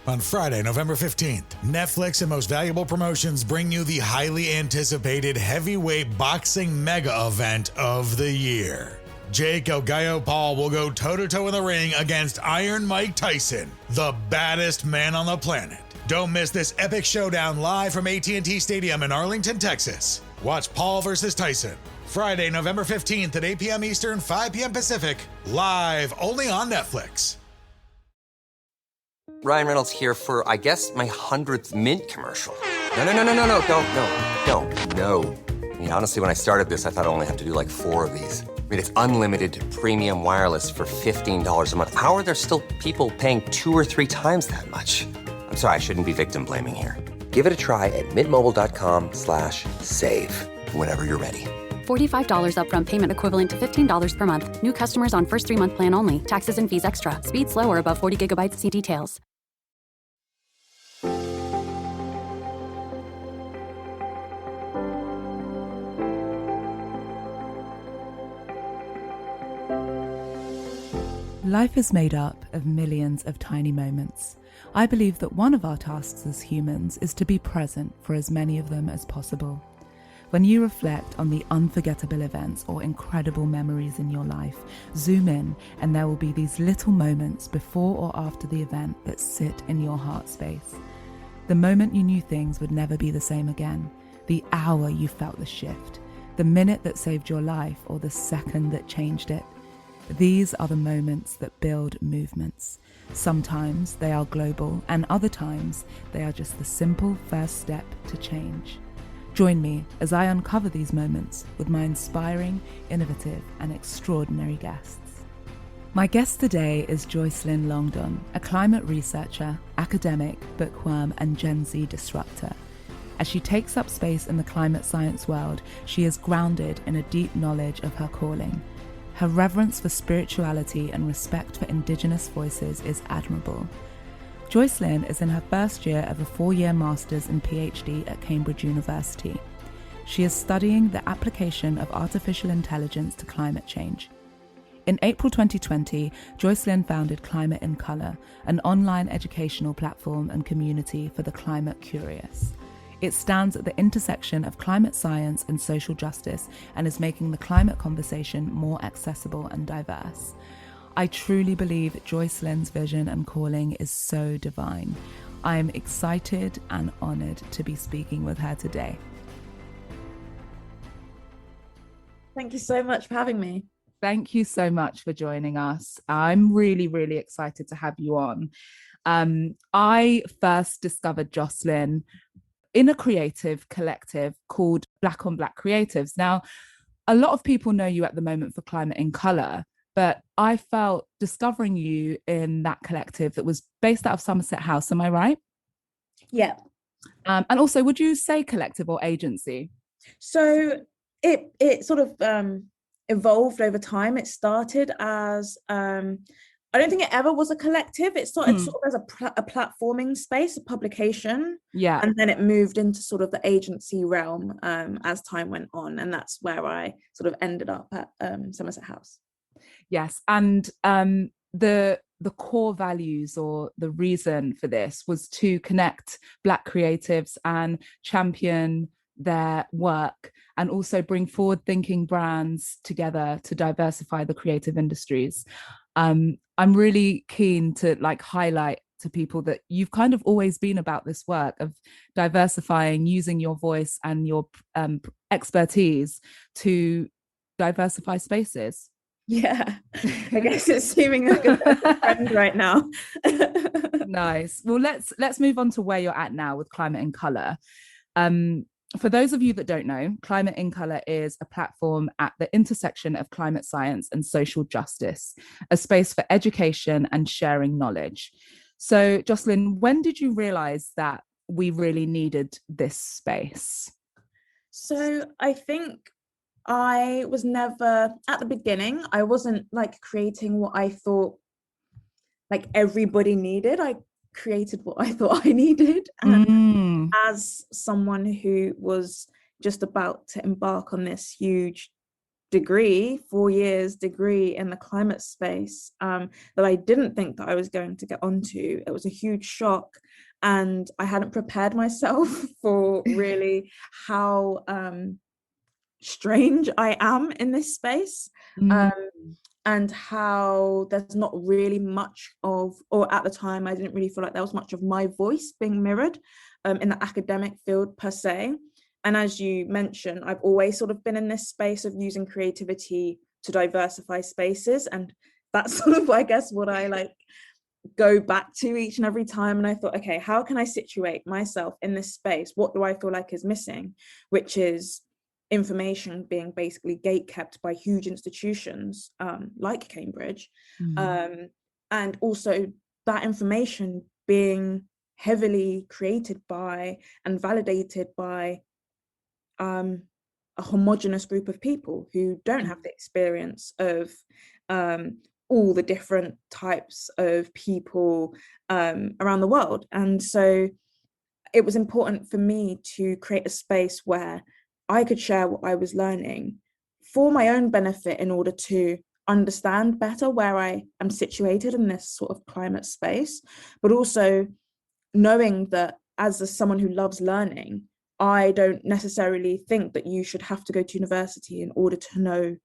On Friday, November 15th, Netflix and Most Valuable Promotions bring you the highly anticipated heavyweight boxing mega event of the year. Jake El Gallo Paul will go toe-to-toe in the ring against Iron Mike Tyson, the baddest man on the planet. Don't miss this epic showdown live from AT&T Stadium in Arlington, Texas. Watch Paul versus Tyson, Friday, November 15th at 8 p.m. Eastern, 5 p.m. Pacific, live only on Netflix. Ryan Reynolds here for, I guess, my 100th Mint commercial. No, don't. I mean, honestly, when I started this, I thought I only have to do like 4 of these. I mean, it's unlimited premium wireless for $15 a month. How are there still people paying 2 or 3 times that much? I'm sorry, I shouldn't be victim blaming here. Give it a try at mintmobile.com/save. Whenever you're ready. $45 upfront payment equivalent to $15 per month. New customers on first 3-month plan only. Taxes and fees extra. Speed slower above 40 gigabytes. See details. Life is made up of millions of tiny moments. I believe that one of our tasks as humans is to be present for as many of them as possible. When you reflect on the unforgettable events or incredible memories in your life, zoom in and there will be these little moments before or after the event that sit in your heart space. The moment you knew things would never be the same again, the hour you felt the shift, the minute that saved your life or the second that changed it. These are the moments that build movements. Sometimes they are global and other times they are just the simple first step to change. Join me as I uncover these moments with my inspiring, innovative, and extraordinary guests. My guest today is Joycelyn Longdon, a climate researcher, academic, bookworm, and Gen Z disruptor. As she takes up space in the climate science world, she is grounded in a deep knowledge of her calling. Her reverence for spirituality and respect for Indigenous voices is admirable. Joycelyn is in her first year of a 4-year Master's and PhD at Cambridge University. She is studying the application of artificial intelligence to climate change. In April 2020, Joycelyn founded Climate in Colour, an online educational platform and community for the climate curious. It stands at the intersection of climate science and social justice and is making the climate conversation more accessible and diverse. I truly believe Joycelyn's vision and calling is so divine. I am excited and honoured to be speaking with her today. Thank you so much for having me. Thank you so much for joining us. I'm really, really excited to have you on. I first discovered Joycelyn in a creative collective called Black on Black Creatives. Now, a lot of people know you at the moment for Climate in Colour, but I felt discovering you in that collective that was based out of Somerset House. Am I right? Yeah. And also, would you say collective or agency? So it sort of evolved over time. It started as I don't think it ever was a collective. It started sort of as a platforming space, a publication. Yeah. And then it moved into sort of the agency realm as time went on. And that's where I sort of ended up at Somerset House. Yes. And the core values or the reason for this was to connect Black creatives and champion their work and also bring forward-thinking brands together to diversify the creative industries. I'm really keen to highlight to people that you've kind of always been about this work of diversifying, using your voice and your expertise to diversify spaces. Yeah, I guess it's seeming like a trend right now. Nice. Well, let's move on to where you're at now with Climate in Colour. For those of you that don't know, Climate in Colour is a platform at the intersection of climate science and social justice, a space for education and sharing knowledge. So, Joycelyn, when did you realise that we really needed this space? So I think I was never, at the beginning, I wasn't creating what I thought everybody needed. I created what I thought I needed. And as someone who was just about to embark on this huge degree, 4 years degree in the climate space, that I didn't think that I was going to get onto. It was a huge shock, and I hadn't prepared myself for really how strange I am in this space. And how there's not really much of, or at the time I didn't really feel like there was much of my voice being mirrored in the academic field per se. And as you mentioned, I've always sort of been in this space of using creativity to diversify spaces, and that's sort of, I guess, what I like go back to each and every time. And I thought, okay, how can I situate myself in this space? What do I feel like is missing? Which is information being basically gate kept by huge institutions like Cambridge, and also that information being heavily created by and validated by a homogenous group of people who don't have the experience of all the different types of people around the world. And so it was important for me to create a space where I could share what I was learning for my own benefit, in order to understand better where I am situated in this sort of climate space, but also knowing that as someone who loves learning, I don't necessarily think that you should have to go to university in order to know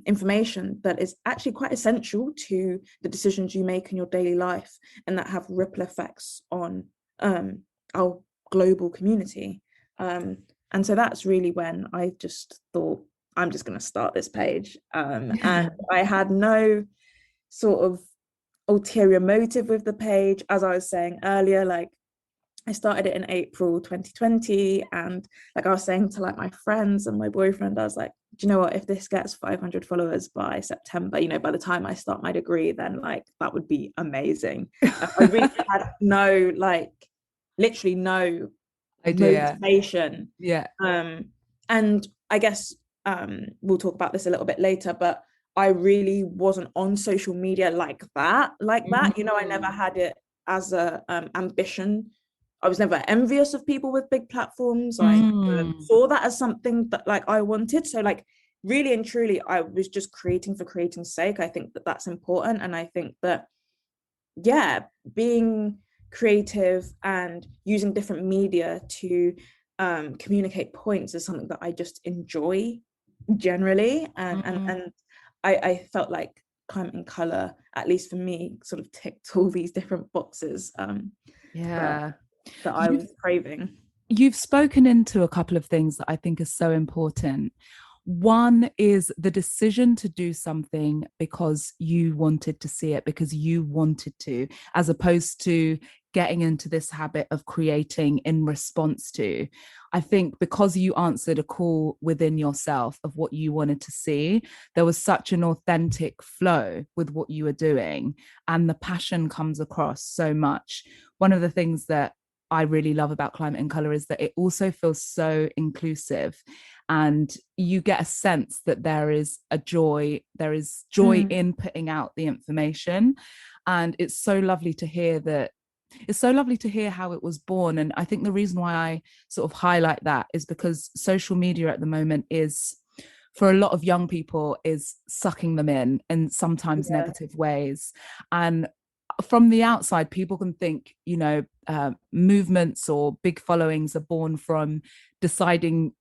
information that is actually quite essential to the decisions you make in your daily life, and that have ripple effects on our global community. And so that's really when I just thought, I'm just going to start this page. And I had no sort of ulterior motive with the page. As I was saying earlier, like, I started it in April 2020, and like I was saying to like my friends and my boyfriend, I was like, do you know what, if this gets 500 followers by September, you know, by the time I start my degree, then like that would be amazing. I really had no, like, literally no idea. motivation. And I guess we'll talk about this a little bit later, but I really wasn't on social media like that, you know. I never had it as a ambition. I was never envious of people with big platforms. I saw that as something that like I wanted. So like, really and truly, I was just creating for creating's sake. I think that that's important. And I think that, yeah, being creative and using different media to communicate points is something that I just enjoy generally. And I felt like Climate in Colour, at least for me, sort of ticked all these different boxes that I was craving. You've spoken into a couple of things that I think are so important. One is the decision to do something because you wanted to see it, because you wanted to, as opposed to getting into this habit of creating in response to. I think because you answered a call within yourself of what you wanted to see, there was such an authentic flow with what you were doing, and the passion comes across so much. One of the things that I really love about Climate in Colour is that it also feels so inclusive, and you get a sense that there is joy in putting out the information. And it's so lovely to hear that. It's so lovely to hear how it was born. And I think the reason why I sort of highlight that is because social media at the moment is, for a lot of young people, is sucking them in sometimes negative ways. And from the outside, people can think, you know, movements or big followings are born from deciding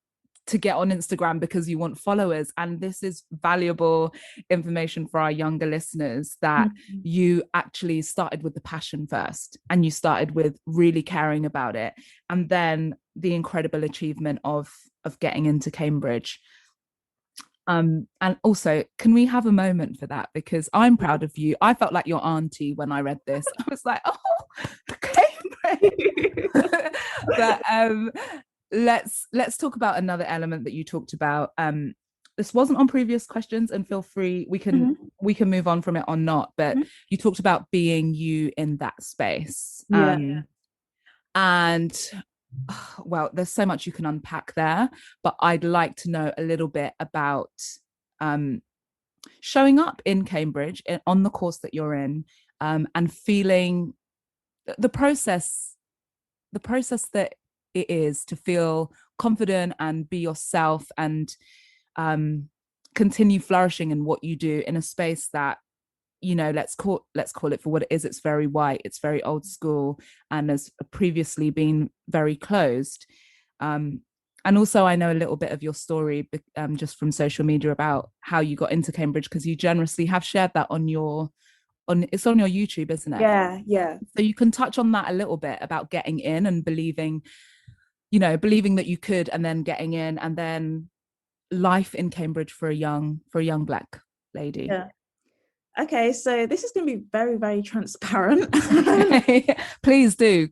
to get on Instagram because you want followers. And this is valuable information for our younger listeners, that you actually started with the passion first, and you started with really caring about it, and then the incredible achievement of getting into Cambridge. And also, can we have a moment for that? Because I'm proud of you. I felt like your auntie when I read this. I was like, oh, Cambridge. But let's talk about another element that you talked about. This wasn't on previous questions, and feel free, we can move on from it or not. But you talked about being you in that space. And well, there's so much you can unpack there, but I'd like to know a little bit about showing up in Cambridge on the course that you're in, and feeling the process that it is to feel confident and be yourself, and continue flourishing in what you do in a space that, you know, let's call it for what it is. It's very white, it's very old school, and has previously been very closed. And also, I know a little bit of your story just from social media about how you got into Cambridge, because you generously have shared that on your YouTube, isn't it? Yeah. So you can touch on that a little bit about getting in and believing that you could, and then getting in, and then life in Cambridge for a young Black lady. Yeah. Okay, so this is going to be very, very transparent. Please do.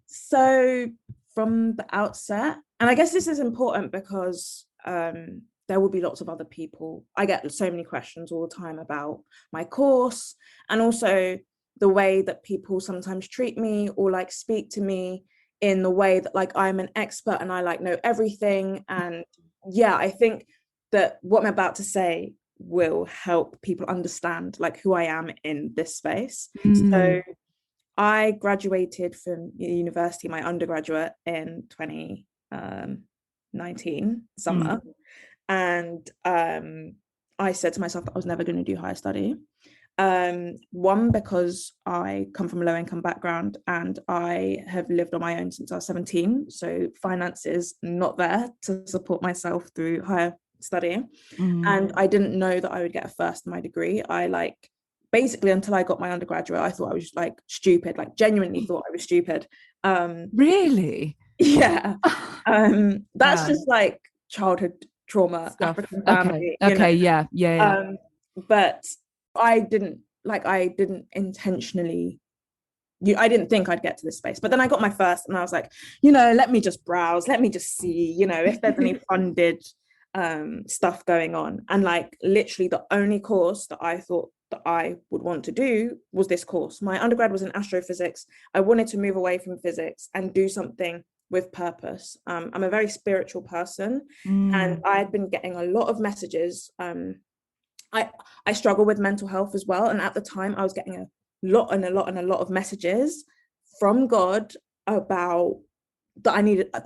So from the outset, and I guess this is important because there will be lots of other people. I get so many questions all the time about my course, and also the way that people sometimes treat me or like speak to me in the way that like I'm an expert and I like know everything. And yeah, I think that what I'm about to say will help people understand like who I am in this space. So I graduated from university, my undergraduate, in 2019 summer. And I said to myself that I was never going to do higher study. One, because I come from a low income background and I have lived on my own since I was 17. So finances not there to support myself through higher study. And I didn't know that I would get a first in my degree. I like basically until I got my undergraduate, I thought I was like stupid, like genuinely thought I was stupid. Really? Yeah. That's just like childhood trauma, Stuff. African family. Okay. Yeah. But I didn't intentionally, I didn't think I'd get to this space. But then I got my first and I was like, let me just browse, let me just see, if there's any funded stuff going on. And like literally the only course that I thought that I would want to do was this course. My undergrad was in astrophysics. I wanted to move away from physics and do something with purpose. I'm a very spiritual person, and I had been getting a lot of messages. I struggle with mental health as well, and at the time I was getting a lot of messages from God about that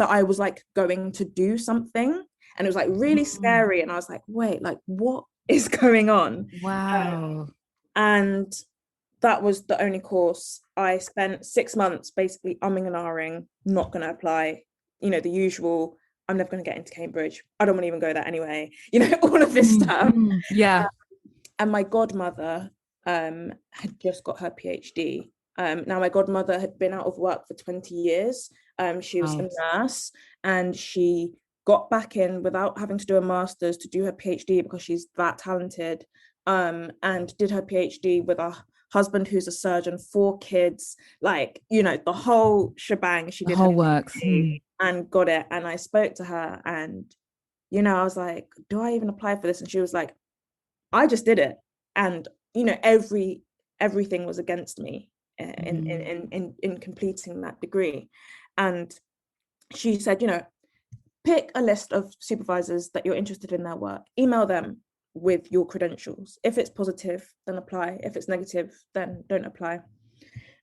I was like going to do something, and it was like really scary, and I was like, wait, like what is going on? Wow. And that was the only course. I spent 6 months basically umming and ahhing, not going to apply, the usual, I'm never going to get into Cambridge, I don't want to even go there anyway, all of this stuff. Yeah. And my godmother had just got her PhD. Now my godmother had been out of work for 20 years. She was a nurse, and she got back in without having to do a master's to do her PhD because she's that talented, and did her PhD with a husband who's a surgeon, 4 kids, like, the whole shebang. She did the whole works and got it. And I spoke to her and, I was like, do I even apply for this? And she was like, I just did it. And, everything was against me in completing that degree. And she said, pick a list of supervisors that you're interested in their work, email them with your credentials. If it's positive, then apply. If it's negative, then don't apply.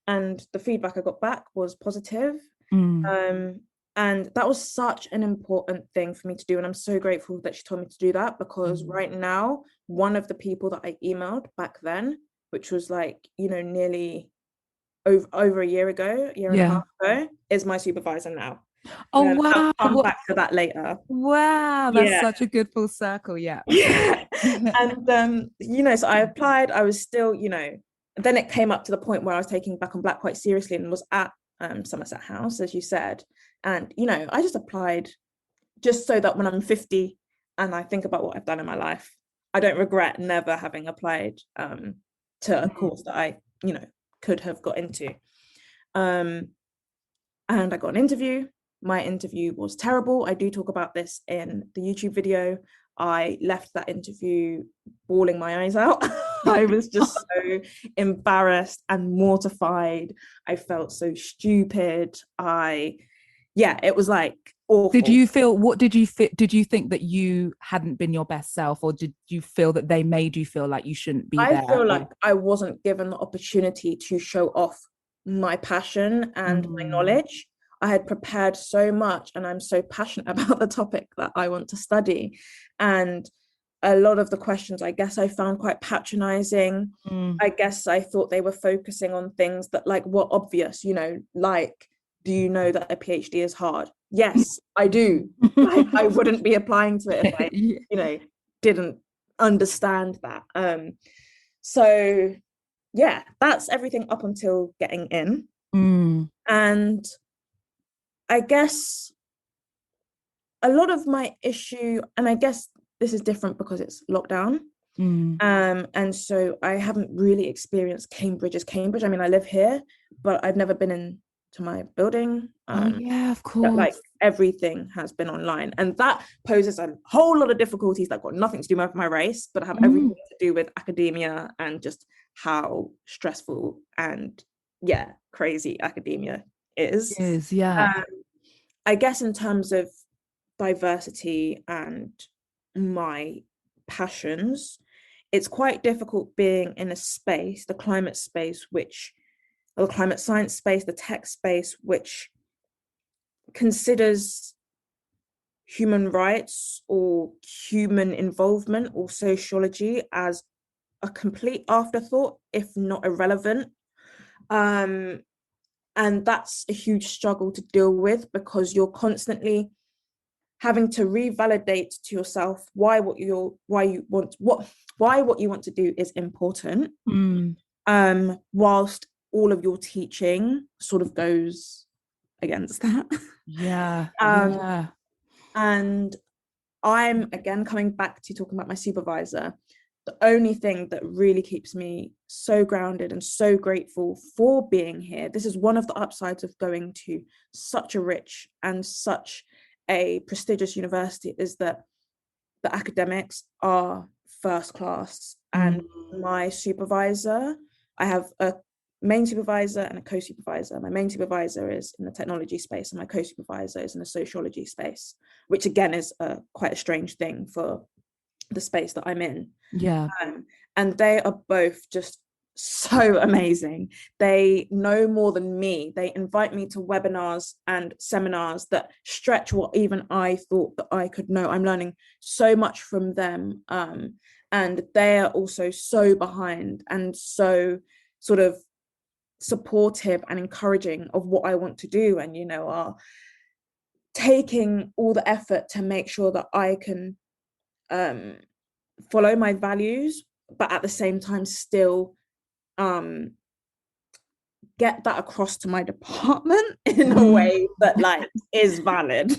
And the feedback I got back was positive. And that was such an important thing for me to do. And I'm so grateful that she told me to do that, because right now, one of the people that I emailed back then, which was like, nearly over a year ago, and a half ago, is my supervisor now. Oh, wow. I'll come back to that later. Wow, that's such a good full circle. Yeah. And so I applied. I was still, then it came up to the point where I was taking Black on Black quite seriously, and was at Somerset House, as you said. And I just applied just so that when I'm 50 and I think about what I've done in my life, I don't regret never having applied to a course that I could have got into. And I got an interview. My interview was terrible. I do talk about this in the YouTube video. I left that interview bawling my eyes out. I was just so embarrassed and mortified. I felt so stupid. It was like awful. Did you think that you hadn't been your best self, or did you feel that they made you feel like you shouldn't be there? I feel like I wasn't given the opportunity to show off my passion and my knowledge. I had prepared so much, and I'm so passionate about the topic that I want to study. And a lot of the questions, I guess, I found quite patronizing. I guess I thought they were focusing on things that like were obvious, you know, like, do you know that a PhD is hard? Yes, I do. Like, I wouldn't be applying to it if I, you know, didn't understand that. So yeah, that's everything up until getting in. And I guess a lot of my issue, and I guess this is different because it's lockdown. And so I haven't really experienced Cambridge as Cambridge. I mean, I live here, but I've never been into my building. Yeah, of course. Like everything has been online, and that poses a whole lot of difficulties that got nothing to do with my race, but have everything to do with academia and just how stressful and crazy academia is. I guess in terms of diversity and my passions, it's quite difficult being in a space, the climate space, or the climate science space, the tech space, which considers human rights or human involvement or sociology as a complete afterthought, if not irrelevant. And that's a huge struggle to deal with, because you're constantly having to revalidate to yourself why what you want to do is important, whilst all of your teaching sort of goes against that. And I'm again coming back to talking about my supervisor. The only thing that really keeps me so grounded and so grateful for being here, this is one of the upsides of going to such a rich and such a prestigious university, is that the academics are first class. And my supervisor, I have a main supervisor and a co-supervisor. My main supervisor is in the technology space, and my co-supervisor is in the sociology space, which again is quite a strange thing for the space that I'm in. And they are both just so amazing. They know more than me. They invite me to webinars and seminars that stretch what even I thought that I could know. I'm learning so much from them. And they are also so behind and so sort of supportive and encouraging of what I want to do, and, you know, are taking all the effort to make sure that I can follow my values, but at the same time still get that across to my department in a way that like is valid.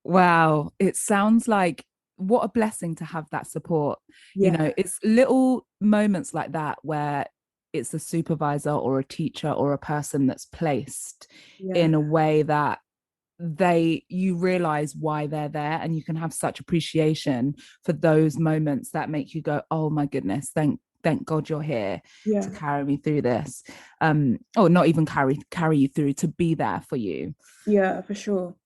Wow, it sounds like what a blessing to have that support. You know, it's little moments like that where it's a supervisor or a teacher or a person that's placed in a way that you realize why they're there, and you can have such appreciation for those moments that make you go, oh my goodness, thank God you're here to carry me through this, or not even carry you through, to be there for you. For sure.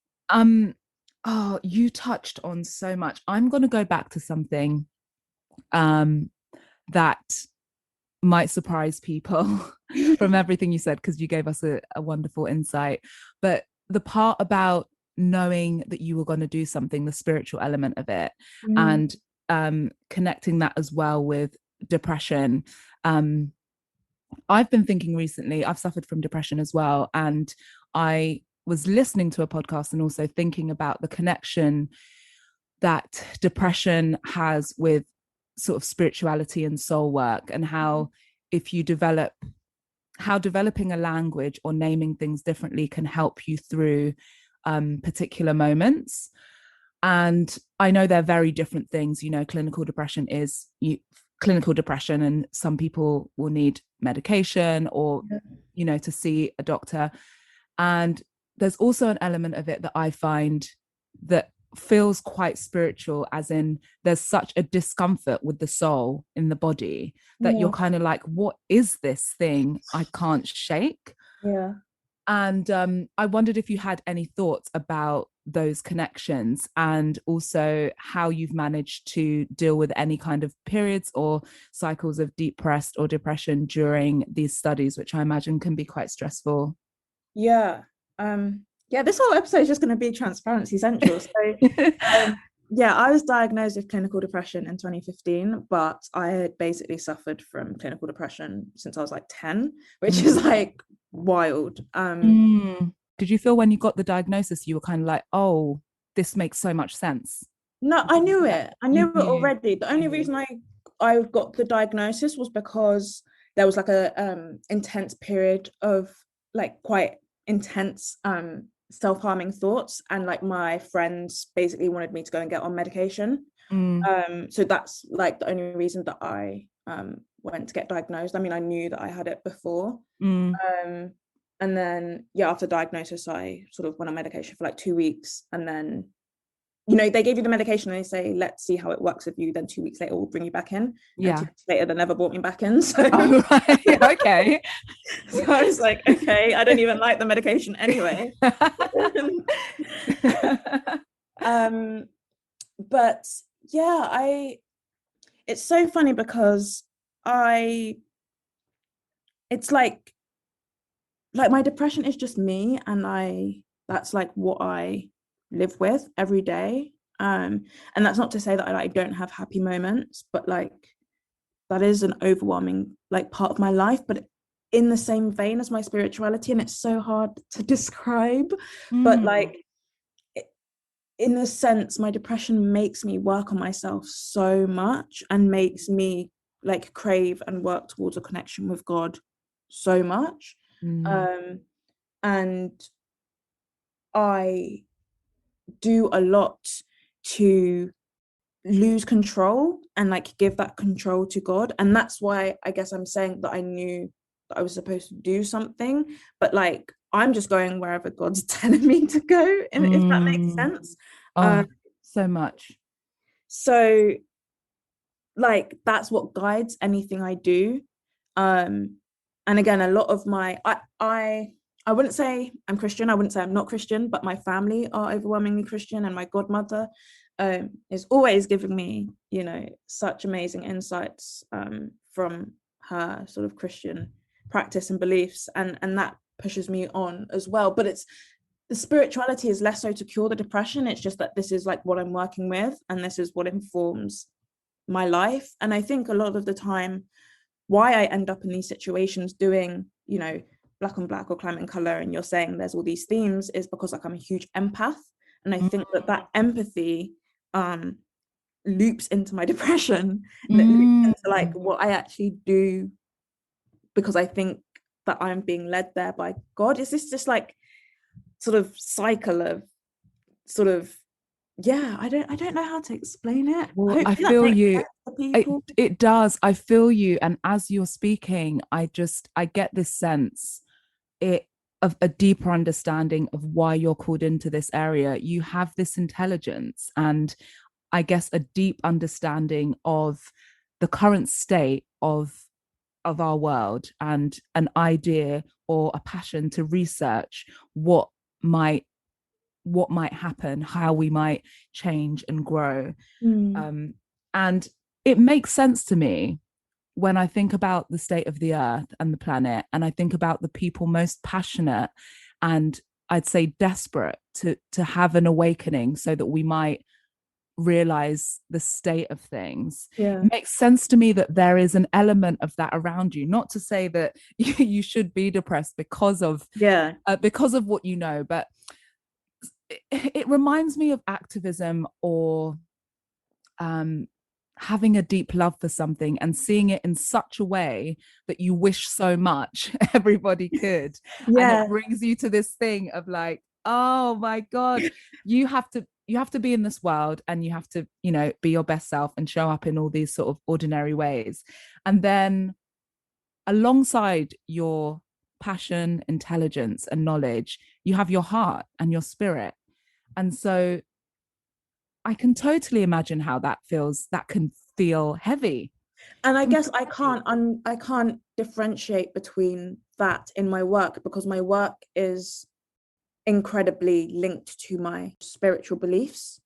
Oh, you touched on so much. I'm going to go back to something that might surprise people from everything you said, because you gave us a wonderful insight. But the part about knowing that you were going to do something, the spiritual element of it, and connecting that as well with depression. I've been thinking recently, I've suffered from depression as well, and I was listening to a podcast and also thinking about the connection that depression has with sort of spirituality and soul work, and how developing a language or naming things differently can help you through particular moments. And I know they're very different things. You know, clinical depression is clinical depression, and some people will need medication or, you know, to see a doctor. And there's also an element of it that I find that feels quite spiritual, as in there's such a discomfort with the soul in the body that you're kind of like, what is this thing I can't shake? And I wondered if you had any thoughts about those connections, and also how you've managed to deal with any kind of periods or cycles of depressed or depression during these studies, which I imagine can be quite stressful. Yeah, this whole episode is just going to be transparency central. So, yeah, I was diagnosed with clinical depression in 2015, but I had basically suffered from clinical depression since I was like 10, which is like wild. Did you feel when you got the diagnosis, you were kind of like, oh, this makes so much sense? No, I knew Yeah, it. I you knew it knew. already. The only reason I got the diagnosis was because there was like a intense period of like quite intense self-harming thoughts, and like my friends basically wanted me to go and get on medication. So that's like the only reason that I went to get diagnosed. I mean, I knew that I had it before. And then yeah, after diagnosis, I sort of went on medication for like 2 weeks, and then they gave you the medication and they say, let's see how it works with you. Then 2 weeks later, we'll bring you back in. Yeah. And 2 weeks later, they never brought me back in. So, right. Okay. So I was like, okay, I don't even like the medication anyway. But yeah, it's so funny because it's like my depression is just me, and that's like what I live with every day. And that's not to say that I don't have happy moments, but like that is an overwhelming like part of my life, but in the same vein as my spirituality, and it's so hard to describe. But like in a sense, my depression makes me work on myself so much and makes me like crave and work towards a connection with God so much. And I do a lot to lose control and like give that control to God. And that's why I guess I'm saying that I knew that I was supposed to do something, but like I'm just going wherever God's telling me to go, and if that makes sense. So much. So like that's what guides anything I do. And again, a lot of my I wouldn't say I'm Christian, I wouldn't say I'm not Christian, but my family are overwhelmingly Christian, and my godmother is always giving me, such amazing insights from her sort of Christian practice and beliefs, and that pushes me on as well. But it's the spirituality is less so to cure the depression. It's just that this is like what I'm working with, and this is what informs my life. And I think a lot of the time why I end up in these situations doing, Black on Black or Climate and Color, and you're saying there's all these themes, is because like I'm a huge empath, and I think that empathy loops into my depression, and it loops into like what I actually do, because I think that I'm being led there by God. Is this just like sort of cycle of sort of, yeah, I don't know how to explain it. Well, I feel you. It does. I feel you. And as you're speaking, I get this sense of a deeper understanding of why you're called into this area. You have this intelligence and I guess a deep understanding of the current state of our world, and an idea or a passion to research what might happen, how we might change and grow. And it makes sense to me when I think about the state of the earth and the planet, and I think about the people most passionate and I'd say desperate to have an awakening so that we might realize the state of things. It makes sense to me that there is an element of that around you. Not to say that you should be depressed because of what you know, but it reminds me of activism, or having a deep love for something and seeing it in such a way that you wish so much everybody could. And it brings you to this thing of like, oh my God, you have to be in this world, and you have to, be your best self and show up in all these sort of ordinary ways. And then alongside your passion, intelligence, and knowledge, you have your heart and your spirit. And so I can totally imagine how that can feel heavy. And I guess I can't differentiate between that in my work, because my work is incredibly linked to my spiritual beliefs.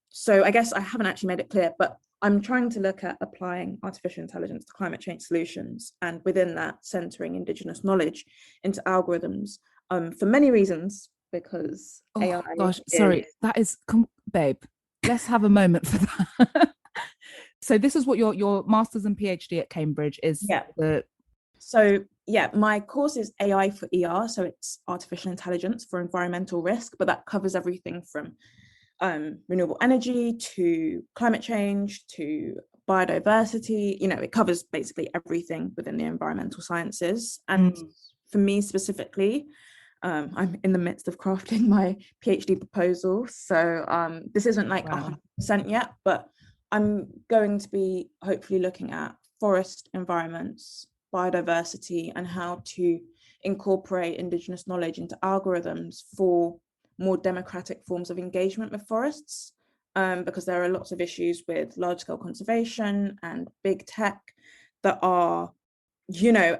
So I guess I haven't actually made it clear, but I'm trying to look at applying artificial intelligence to climate change solutions, and within that centering Indigenous knowledge into algorithms, for many reasons. because Oh AI gosh, sorry, that is, babe, let's have a moment for that. So this is what your master's and PhD at Cambridge is. Yeah. So yeah, my course is AI for ER, so it's artificial intelligence for environmental risk, but that covers everything from renewable energy to climate change to biodiversity. It covers basically everything within the environmental sciences. And for me specifically, I'm in the midst of crafting my PhD proposal, so this isn't like 100% yet, but I'm going to be hopefully looking at forest environments, biodiversity, and how to incorporate Indigenous knowledge into algorithms for more democratic forms of engagement with forests, because there are lots of issues with large-scale conservation and big tech that are,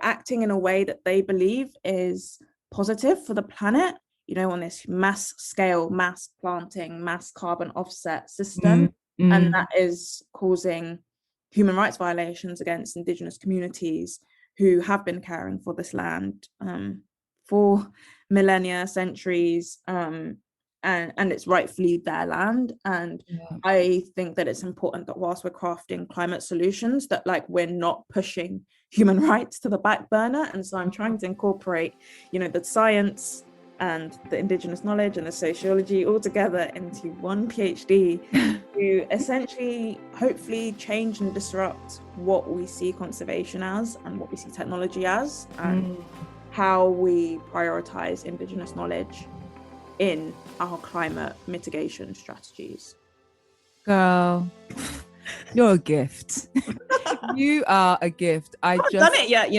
acting in a way that they believe is positive for the planet, on this mass scale, mass planting, mass carbon offset system. And that is causing human rights violations against Indigenous communities who have been caring for this land for millennia, centuries, and it's rightfully their land. And I think that it's important that whilst we're crafting climate solutions, that we're not pushing human rights to the back burner. And so I'm trying to incorporate, the science and the Indigenous knowledge and the sociology all together into one PhD to essentially, hopefully, change and disrupt what we see conservation as and what we see technology as, and how we prioritize Indigenous knowledge in our climate mitigation strategies. Girl, you're a gift. You are a gift. I haven't done it yet,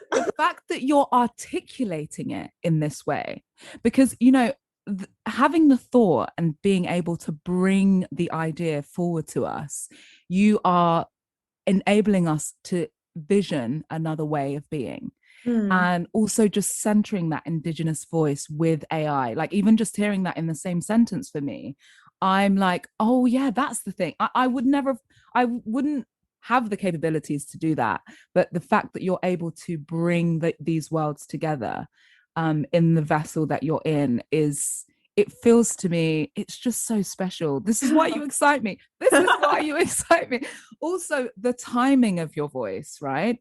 The fact that you're articulating it in this way, because having the thought and being able to bring the idea forward to us, you are enabling us to vision another way of being. And also just centering that Indigenous voice with AI, even just hearing that in the same sentence for me, I'm like, oh yeah, that's the thing. I wouldn't have the capabilities to do that, but the fact that you're able to bring these worlds together in the vessel that you're in it feels to me, it's just so special. This is why you excite me. Also, the timing of your voice, right?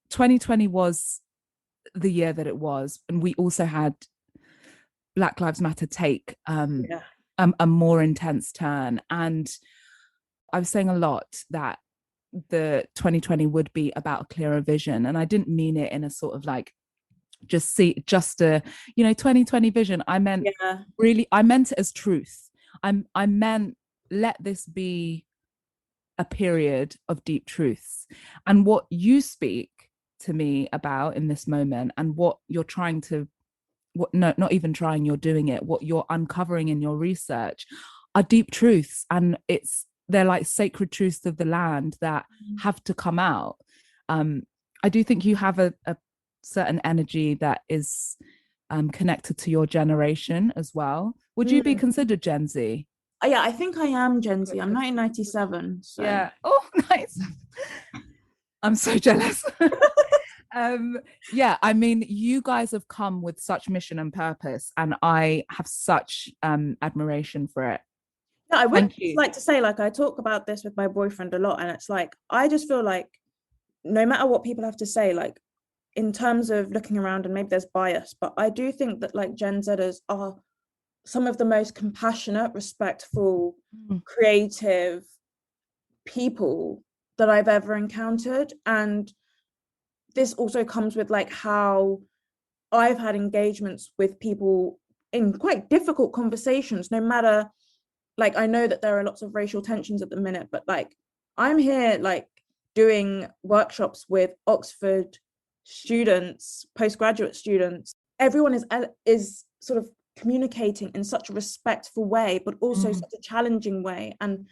2020 was the year that it was, and we also had Black Lives Matter take a more intense turn. And I was saying a lot that the 2020 would be about a clearer vision, and I didn't mean it in a sort of just a 2020 vision. I meant I meant it as truth. I meant, let this be a period of deep truths. And what you speak to me about in this moment, and what you're trying to, not even trying, you're doing it, what you're uncovering in your research are deep truths, and they're like sacred truths of the land that have to come out. I do think you have a certain energy that is connected to your generation as well. Would you be considered Gen Z? Yeah, I think I am Gen Z. I'm 1997. So. Yeah. Oh, nice. I'm so jealous. Yeah, I mean, you guys have come with such mission and purpose, and I have such admiration for it. Yeah, I would like to say, I talk about this with my boyfriend a lot, and it's I just feel like no matter what people have to say, in terms of looking around, and maybe there's bias, but I do think that Gen Zers are some of the most compassionate, respectful, creative people that I've ever encountered. And this also comes with how I've had engagements with people in quite difficult conversations, no matter, I know that there are lots of racial tensions at the minute, but I'm here doing workshops with Oxford students, postgraduate students. Everyone is sort of communicating in such a respectful way, but also such a challenging way. And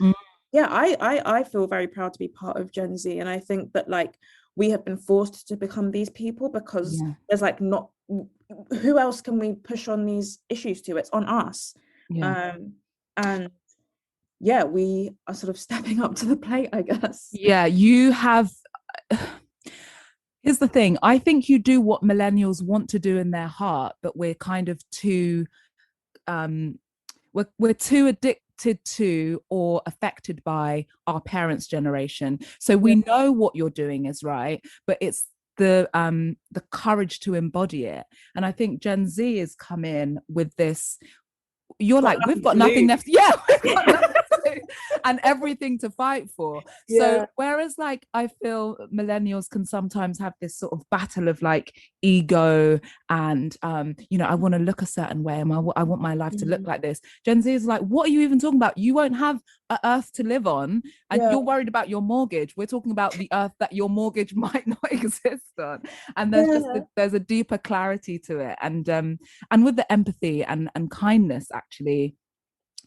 yeah, I feel very proud to be part of Gen Z. And I think that we have been forced to become these people because there's not, who else can we push on these issues to? It's on us. And yeah, we are sort of stepping up to the plate, I guess. Yeah, you have. Here's the thing. I think you do what millennials want to do in their heart, but we're kind of too we're too addicted to or affected by our parents' generation. So we know what you're doing is right, but it's the courage to embody it. And I think Gen Z has come in with this. You're like, we've got nothing left. Yeah, we've got nothing and everything to fight for. So whereas like I feel millennials can sometimes have this sort of battle of like ego and I want to look a certain way and I want my life to look like this. Gen Z is like, what are you even talking about? You won't have an earth to live on and you're worried about your mortgage. We're talking about the earth that your mortgage might not exist on. And there's there's a deeper clarity to it. And with the empathy and kindness, actually,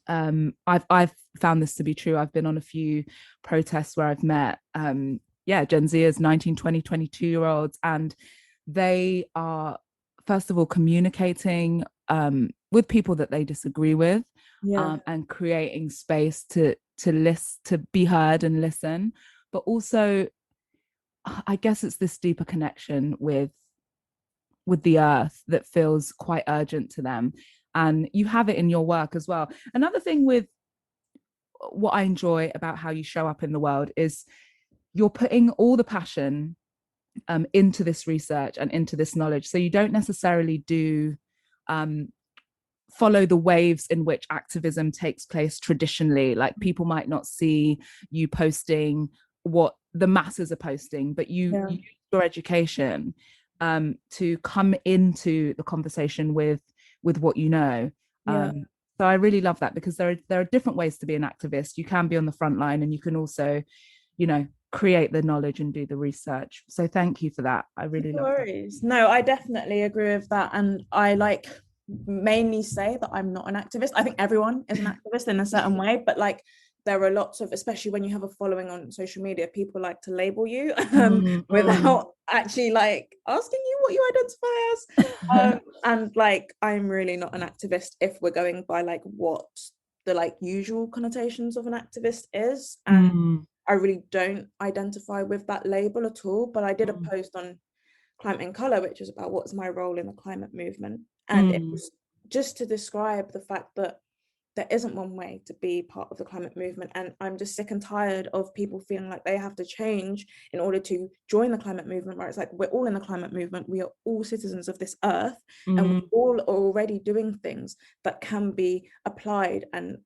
I've found this to be true. I've been on a few protests where I've met Gen Zers, 19, 20, 22-year-olds, and they are first of all communicating with people that they disagree with, and creating space to listen, to be heard and listen, but also I guess it's this deeper connection with the earth that feels quite urgent to them. And you have it in your work as well. Another thing with what I enjoy about how you show up in the world is you're putting all the passion into this research and into this knowledge. So you don't necessarily do follow the waves in which activism takes place traditionally. Like people might not see you posting what the masses are posting, but you use your education to come into the conversation with what you know. So I really love that, because there are different ways to be an activist. You can be on the front line and you can also, create the knowledge and do the research. So thank you for that. I really love that. No, I definitely agree with that. And I mainly say that I'm not an activist. I think everyone is an activist in a certain way, but there are lots of, especially when you have a following on social media, people like to label you without actually asking you what you identify as. And I'm really not an activist if we're going by what the usual connotations of an activist is. And I really don't identify with that label at all. But I did a post on Climate in Colour, which is about what's my role in the climate movement. And it was just to describe the fact that there isn't one way to be part of the climate movement. And I'm just sick and tired of people feeling like they have to change in order to join the climate movement, where it's like, we're all in the climate movement. We are all citizens of this earth, and we all are already doing things that can be applied and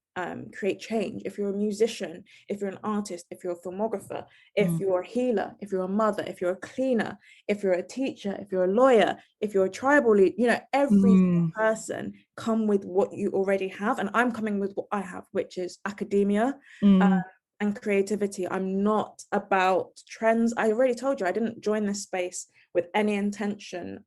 create change. If you're a musician, if you're an artist, if you're a filmographer, if you're a healer, if you're a mother, if you're a cleaner, if you're a teacher, if you're a lawyer, if you're a tribal lead, every person come with what you already have. And I'm coming with what I have, which is academia and creativity. I'm not about trends. I already told you, I didn't join this space with any intention.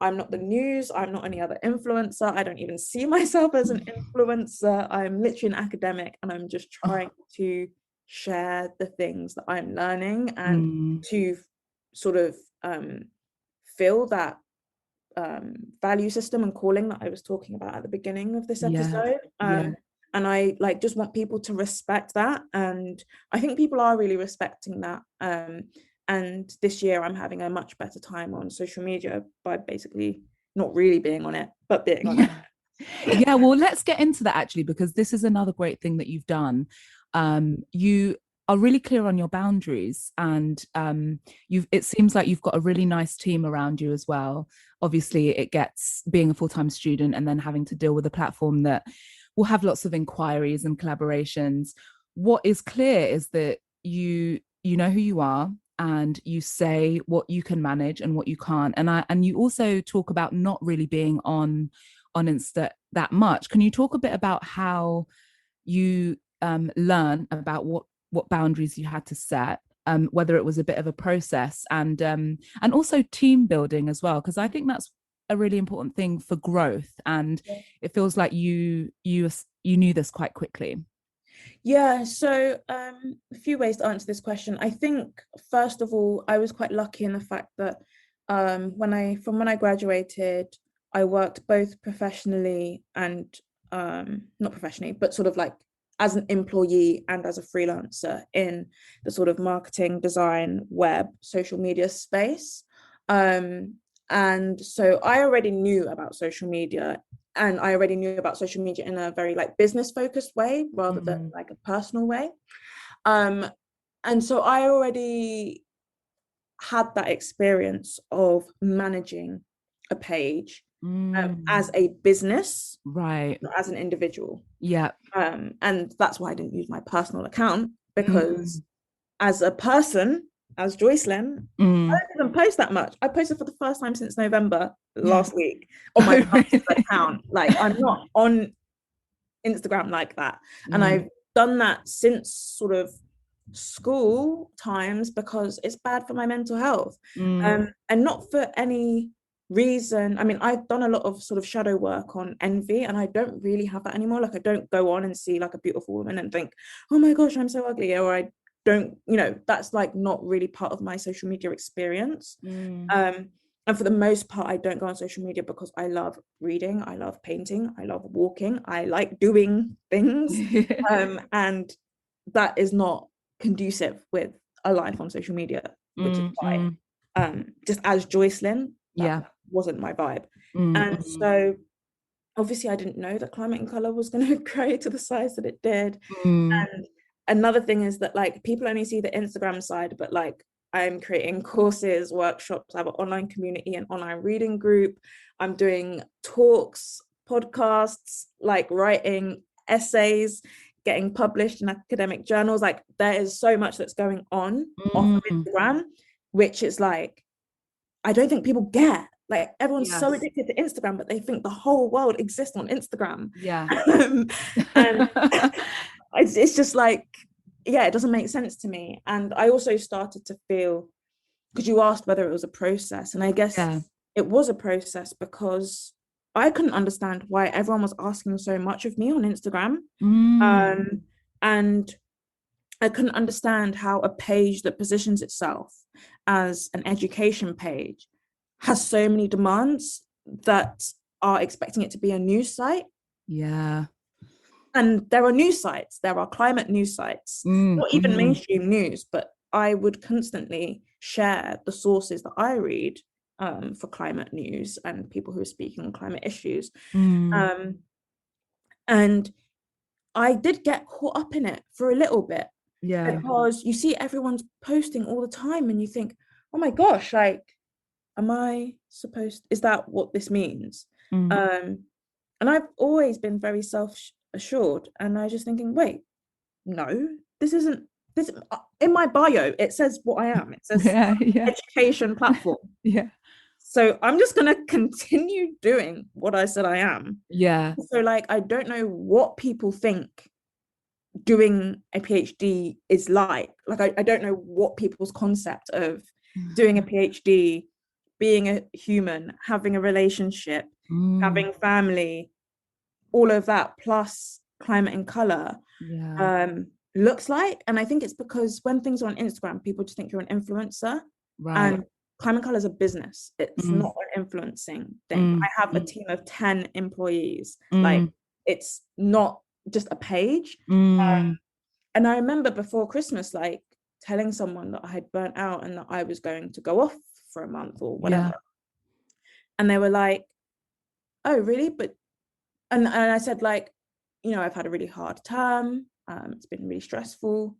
I'm not the news. I'm not any other influencer. I don't even see myself as an influencer. I'm literally an academic, and I'm just trying to share the things that I'm learning and to sort of fill that value system and calling that I was talking about at the beginning of this episode. And I just want people to respect that, and I think people are really respecting that. And this year I'm having a much better time on social media by basically not really being on it, but being on it. Well, let's get into that actually, because this is another great thing that you've done. You are really clear on your boundaries, and it seems like you've got a really nice team around you as well. Obviously it gets being a full-time student and then having to deal with a platform that will have lots of inquiries and collaborations. What is clear is that you know who you are, and you say what you can manage and what you can't. And you also talk about not really being on Insta that much. Can you talk a bit about how you learn about what boundaries you had to set, whether it was a bit of a process, and also team building as well, because I think that's a really important thing for growth, and it feels like you knew this quite quickly. So a few ways to answer this question. I think first of all, I was quite lucky in the fact that when I graduated, I worked both professionally and not professionally, but sort of as an employee and as a freelancer in the sort of marketing, design, web, social media space. And so I already knew about social media, and I already knew about social media in a very like business focused way rather than like a personal way. And so I already had that experience of managing a page as a business, right, not as an individual. yeah. And that's why I didn't use my personal account, because as a person, as Joycelyn, I don't even post that much. I posted for the first time since November last week on my personal account. Like, I'm not on Instagram like that. And I've done that since sort of school times because it's bad for my mental health. And not for any reason. I mean, I've done a lot of sort of shadow work on envy, and I don't really have that anymore. Like, I don't go on and see like a beautiful woman and think, oh my gosh, I'm so ugly, or I don't, you know, that's like not really part of my social media experience. And for the most part, I don't go on social media because I love reading, I love painting, I love walking, I like doing things. And that is not conducive with a life on social media, which is why just as Joycelyn, that wasn't my vibe. And so obviously I didn't know that Climate in Colour was going to grow to the size that it did. And another thing is that like people only see the Instagram side, but like I'm creating courses, workshops, I have an online community, an online reading group, I'm doing talks, podcasts, like writing essays, getting published in academic journals. Like, there is so much that's going on off of Instagram, which is like, I don't think people get. Like, everyone's so addicted to Instagram, but they think the whole world exists on Instagram. And it's just like, yeah, it doesn't make sense to me. And I also started to feel, because you asked whether it was a process, and I guess it was a process because I couldn't understand why everyone was asking so much of me on Instagram. And I couldn't understand how a page that positions itself as an education page has so many demands that are expecting it to be a news site. And there are news sites, there are climate news sites, not even mainstream news, but I would constantly share the sources that I read for climate news and people who are speaking on climate issues. And I did get caught up in it for a little bit, because you see everyone's posting all the time and you think, oh my gosh, like, am I supposed, is that what this means? And I've always been very self-assured, and I was just thinking, wait, no, this isn't, this in my bio it says what I am. It says education platform. So I'm just going to continue doing what I said I am. So like, I don't know what people think doing a PhD is like. Like, I don't know what people's concept of doing a PhD, being a human, having a relationship, having family, all of that, plus Climate in Colour, looks like. And I think it's because when things are on Instagram, people just think you're an influencer. And Climate in Colour is a business. It's not an influencing thing. I have a team of 10 employees. Like, it's not just a page. And I remember before Christmas, like, telling someone that I had burnt out and that I was going to go off for a month or whatever. And they were like, oh, really? But and I said, like, you know, I've had a really hard term. It's been really stressful.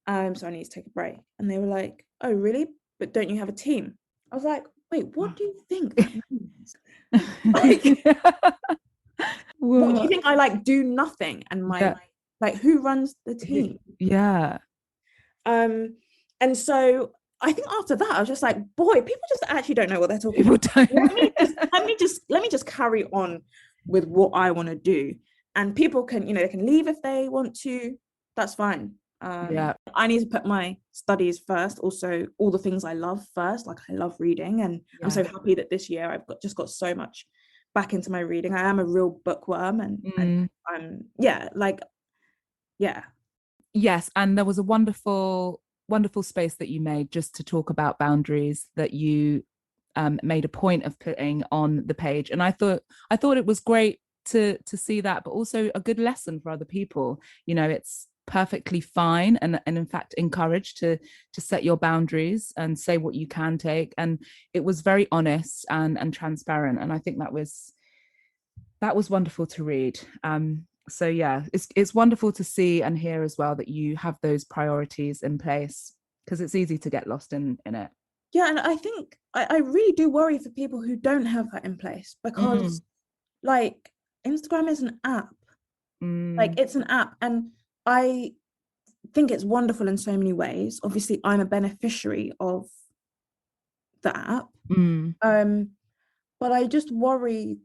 So I need to take a break. And they were like, oh, really? But don't you have a team? I was like, wait, what do you think that means? Like, what do you think? I like do nothing, and my like, who runs the team? And so I think after that I was just like, boy, people just actually don't know what they're talking about. Let me just carry on with what I want to do, and people can, you know, they can leave if they want to. That's fine. I need to put my studies first, also all the things I love first. Like, I love reading, and I'm so happy that this year I've just got so much back into my reading. I am a real bookworm, and I'm Yes, and there was a wonderful space that you made just to talk about boundaries that you made a point of putting on the page, and I thought it was great to see that, but also a good lesson for other people. You know, it's perfectly fine and in fact encouraged to set your boundaries and say what you can take. And it was very honest and transparent, and I think that was wonderful to read. So yeah, it's wonderful to see and hear as well that you have those priorities in place, because it's easy to get lost in it. Yeah, and I think I really do worry for people who don't have that in place, because like Instagram is an app. Like it's an app, and I think it's wonderful in so many ways. Obviously, I'm a beneficiary of the app. But I just worry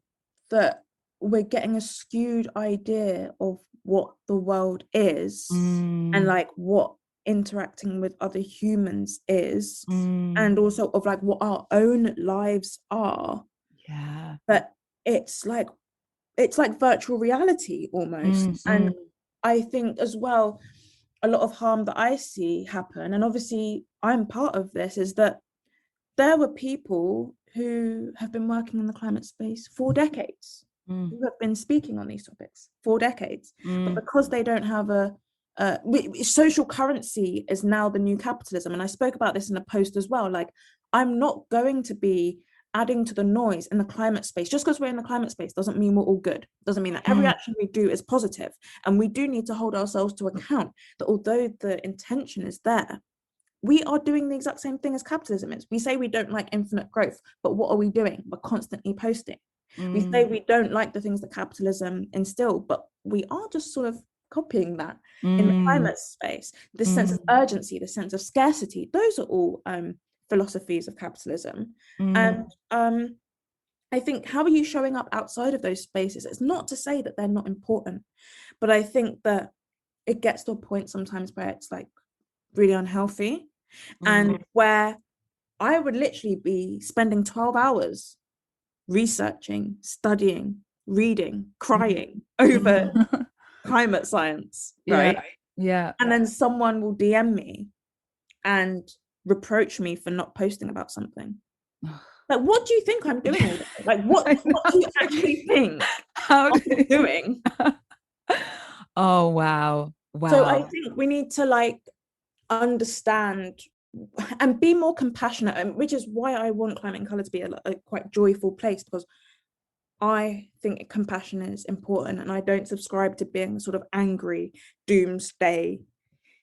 that we're getting a skewed idea of what the world is and like what interacting with other humans is, and also of like what our own lives are. Yeah. But it's like virtual reality almost. And I think as well, a lot of harm that I see happen, and obviously I'm part of this, is that there were people who have been working in the climate space for decades, who have been speaking on these topics for decades, but because they don't have social currency is now the new capitalism. And I spoke about this in a post as well. Like, I'm not going to be adding to the noise in the climate space. Just because we're in the climate space doesn't mean we're all good. Doesn't mean that every action we do is positive. And we do need to hold ourselves to account that although the intention is there, we are doing the exact same thing as capitalism is. We say we don't like infinite growth, but what are we doing? We're constantly posting. We say we don't like the things that capitalism instill, but we are just sort of copying that in the climate space. This sense of urgency, the sense of scarcity, those are all philosophies of capitalism. And I think, how are you showing up outside of those spaces? It's not to say that they're not important, but I think that it gets to a point sometimes where it's like really unhealthy, and where I would literally be spending 12 hours researching, studying, reading, crying over climate science, right? Yeah. And then someone will DM me and reproach me for not posting about something. Like, what do you think I'm doing all day? Like, what do you actually think I'm doing? Oh, wow. So I think we need to like understand and be more compassionate, which is why I want Climate in Colour to be a quite joyful place, because I think compassion is important, and I don't subscribe to being sort of angry, doomsday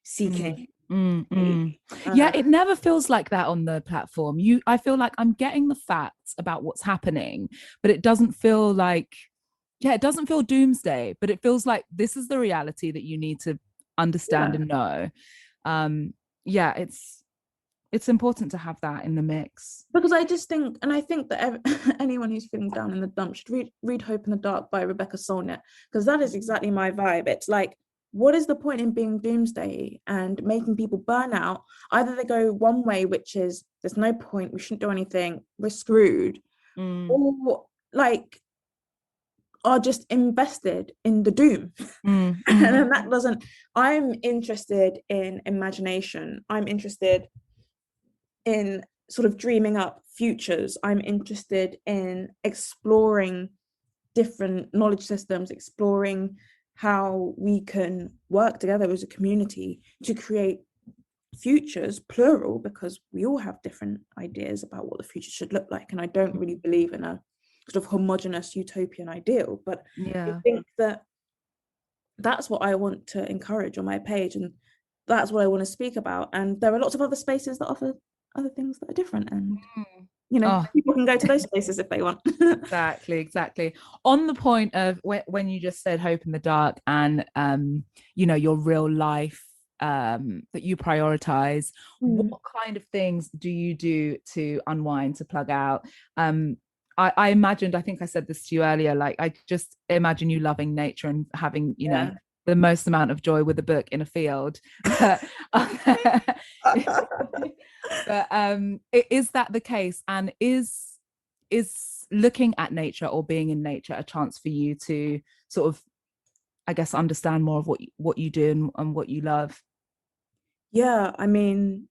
seeking. Yeah, it never feels like that on the platform. I feel like I'm getting the facts about what's happening, but it doesn't feel like, it doesn't feel doomsday, but it feels like this is the reality that you need to understand and know. It's important to have that in the mix, because I just think, and I think that anyone who's feeling down in the dumps should read Hope in the Dark by Rebecca Solnit, because that is exactly my vibe. It's like, what is the point in being doomsday and making people burn out? Either they go one way, which is there's no point, we shouldn't do anything, we're screwed, or like are just invested in the doom. And then that doesn't, I'm interested in imagination, I'm interested in sort of dreaming up futures, I'm interested in exploring different knowledge systems, exploring how we can work together as a community to create futures, plural, because we all have different ideas about what the future should look like. And I don't really believe in a sort of homogenous utopian ideal, but I think that that's what I want to encourage on my page, and that's what I want to speak about. And there are lots of other spaces that offer other things that are different, and people can go to those places if they want. Exactly. On the point of when you just said Hope in the Dark and your real life that you prioritize, what kind of things do you do to unwind, to plug out? I imagined, I think I said this to you earlier, like I just imagine you loving nature and having the most amount of joy with a book in a field. But is that the case? And is looking at nature or being in nature a chance for you to sort of, I guess, understand more of what you do and what you love? Yeah, I mean,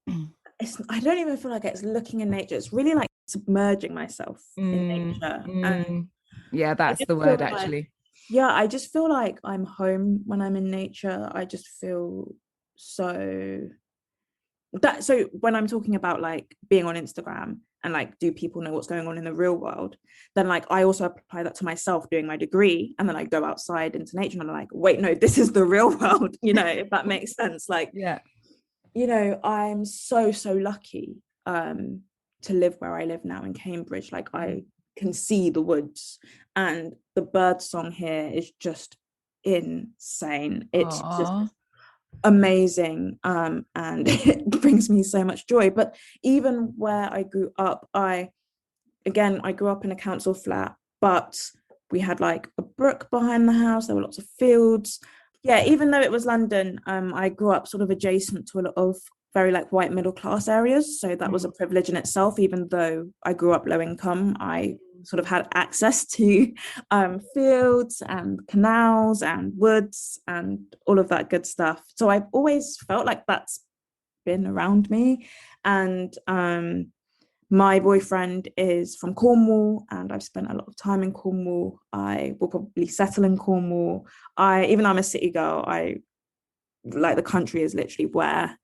I don't even feel like it's looking in nature. It's really like submerging myself in nature. And Yeah, I that's just the feel word like, actually. yeah, I just feel like I'm home when I'm in nature. I just feel so that, so when I'm talking about like being on Instagram and like, do people know what's going on in the real world, then like I also apply that to myself doing my degree, and then I go outside into nature and I'm like, wait, no, this is the real world, you know, if that makes sense. Like, Yeah. you know, I'm so lucky to live where I live now in Cambridge. Like, I can see the woods, and the bird song here is just insane. It's just Aww. amazing, and it brings me so much joy. But even where I grew up, I grew up in a council flat, but we had like a brook behind the house. There were lots of fields. Yeah, even though it was London, I grew up sort of adjacent to a lot of very like white middle class areas, so that was a privilege in itself. Even though I grew up low income, I sort of had access to fields and canals and woods and all of that good stuff. So I've always felt like that's been around me. And my boyfriend is from Cornwall, and I've spent a lot of time in Cornwall. I will probably settle in Cornwall. Even though I'm a city girl, I like, the country is literally where